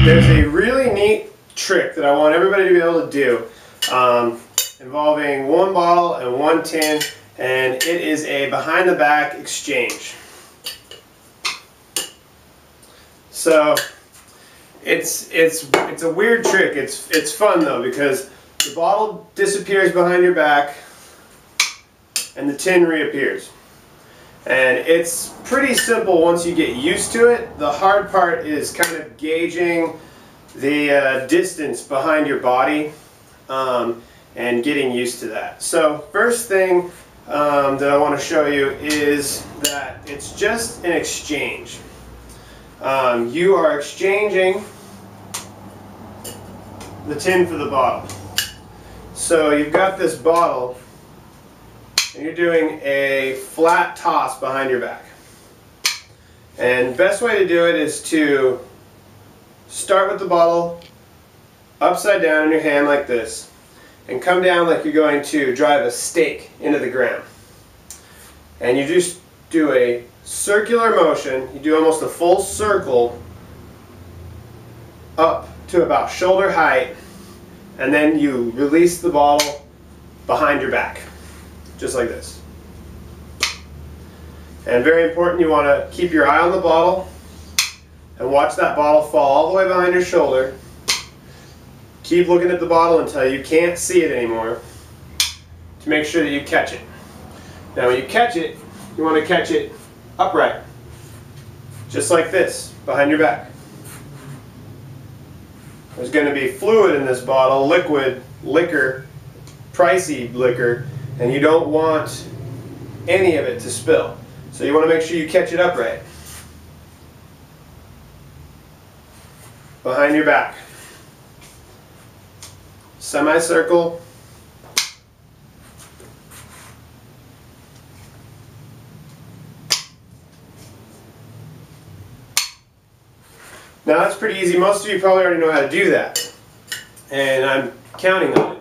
There's a really neat trick that I want everybody to be able to do involving one bottle and one tin, and it is a behind the back exchange. So it's a weird trick. It's fun though, because the bottle disappears behind your back and the tin reappears. And it's pretty simple once you get used to it. The hard part is kind of gauging the distance behind your body and getting used to that. So first thing that I want to show you is that it's just an exchange. You are exchanging the tin for the bottle. So you've got this bottle and you're doing a flat toss behind your back. And best way to do it is to start with the bottle upside down in your hand like this and come down like you're going to drive a stake into the ground. And you just do a circular motion. You do almost a full circle up to about shoulder height, and then you release the bottle behind your back. Just like this. And very important, you want to keep your eye on the bottle and watch that bottle fall all the way behind your shoulder. Keep looking at the bottle until you can't see it anymore to make sure that you catch it. Now when you catch it, you want to catch it upright. Just like this, behind your back. There's going to be fluid in this bottle, liquid, liquor, pricey liquor, and you don't want any of it to spill. So you want to make sure you catch it upright. Behind your back. Semicircle. Now that's pretty easy. Most of you probably already know how to do that. And I'm counting on it.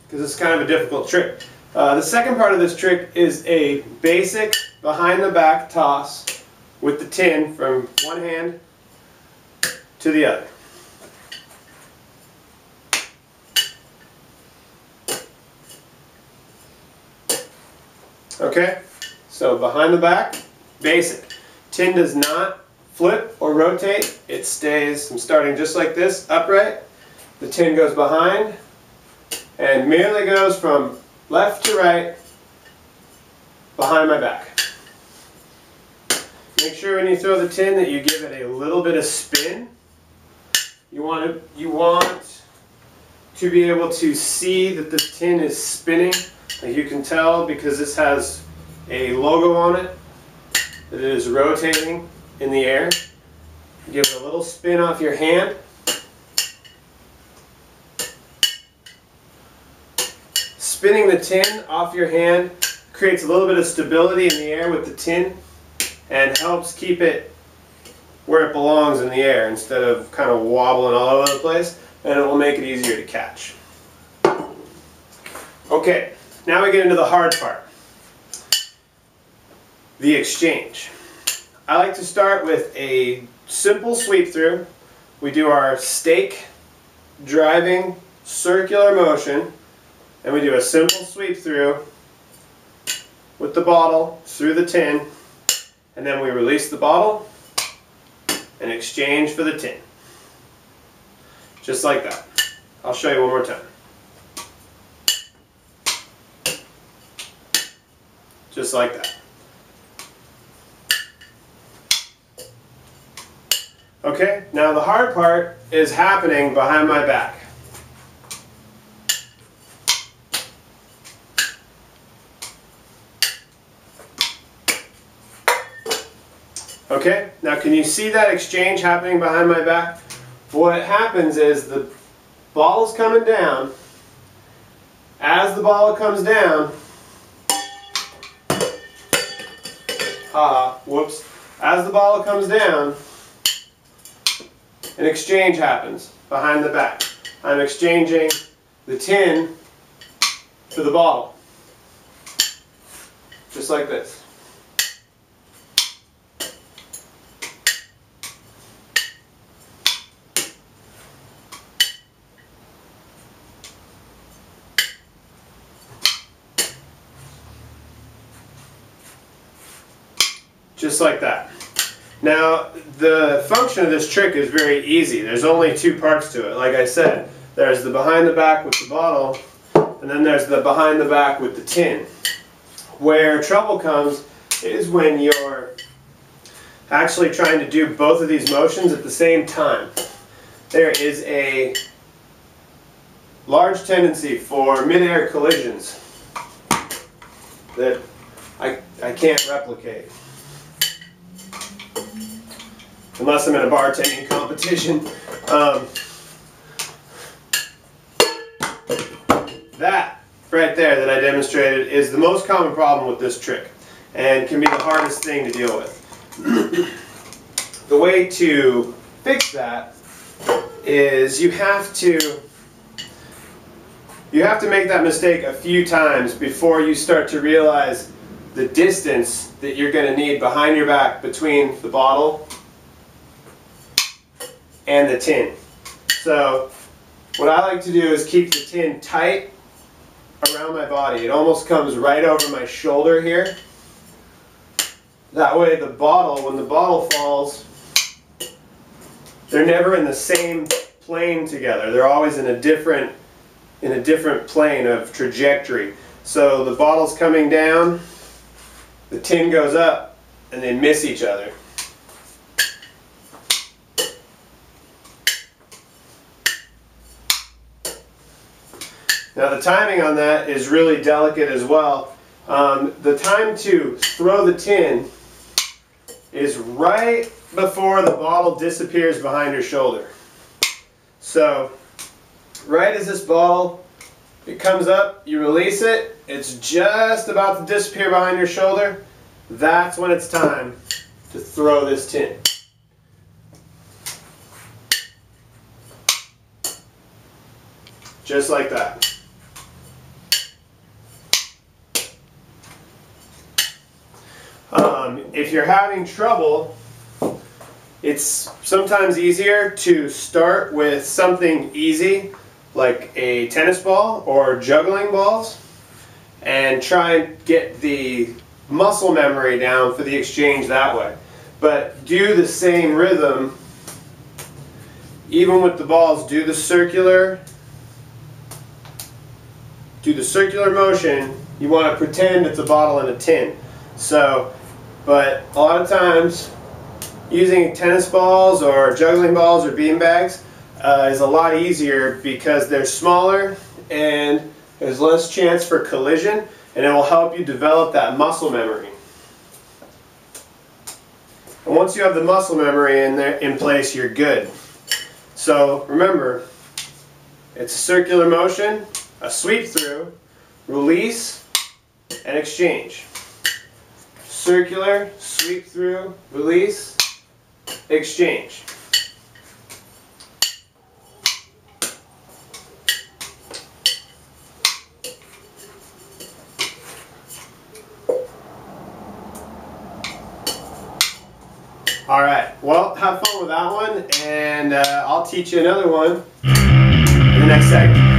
Because it's kind of a difficult trick. The second part of this trick is a basic behind the back toss with the tin from one hand to the other. Okay, so behind the back, basic. Tin does not flip or rotate. It stays, I'm starting just like this, upright. The tin goes behind and merely goes from left to right behind my back. Make sure when you throw the tin that you give it a little bit of spin. You want to be able to see that the tin is spinning. Like you can tell because this has a logo on it that it is rotating in the air. Give it a little spin off your hand. Spinning the tin off your hand creates a little bit of stability in the air with the tin and helps keep it where it belongs in the air instead of kind of wobbling all over the place, and it will make it easier to catch. Okay, now we get into the hard part. The exchange. I like to start with a simple sweep through. We do our stake driving circular motion, and we do a simple sweep through with the bottle through the tin, and then we release the bottle and exchange for the tin. Just like that. I'll show you one more time. Just like that. Okay, now the hard part is happening behind my back. Okay, now can you see that exchange happening behind my back? What happens is the bottle's coming down. As the bottle comes down, whoops. As the bottle comes down, an exchange happens behind the back. I'm exchanging the tin for the bottle. Just like this. just like that. Now, the function of this trick is very easy. There's only two parts to it. Like I said, there's the behind the back with the bottle, and then there's the behind the back with the tin. Where trouble comes is when you're actually trying to do both of these motions at the same time. There is a large tendency for mid-air collisions that I can't replicate. Unless I'm in a bartending competition. That right there that I demonstrated is the most common problem with this trick and can be the hardest thing to deal with. The way to fix that is you have to make that mistake a few times before you start to realize the distance that you're going to need behind your back between the bottle and the tin. So what I like to do is keep the tin tight around my body. It almost comes right over my shoulder here. That way the bottle, when the bottle falls, they're never in the same plane together. They're always in a different plane of trajectory. So the bottle's coming down, the tin goes up, and they miss each other. Now the timing on that is really delicate as well. The time to throw the tin is right before the bottle disappears behind your shoulder. So right as this bottle, it comes up, you release it, it's just about to disappear behind your shoulder. That's when it's time to throw this tin. Just like that. If you're having trouble, it's sometimes easier to start with something easy like a tennis ball or juggling balls and try and get the muscle memory down for the exchange that way. But do the same rhythm even with the balls. Do the circular motion. You want to pretend it's a bottle and a tin. So, but a lot of times using tennis balls or juggling balls or bean bags is a lot easier because they're smaller and there's less chance for collision, and it will help you develop that muscle memory. And once you have the muscle memory in place, you're good. So remember, it's a circular motion, a sweep through, release, and exchange. Circular, sweep through, release, exchange. Alright, well, have fun with that one, and I'll teach you another one in the next segment.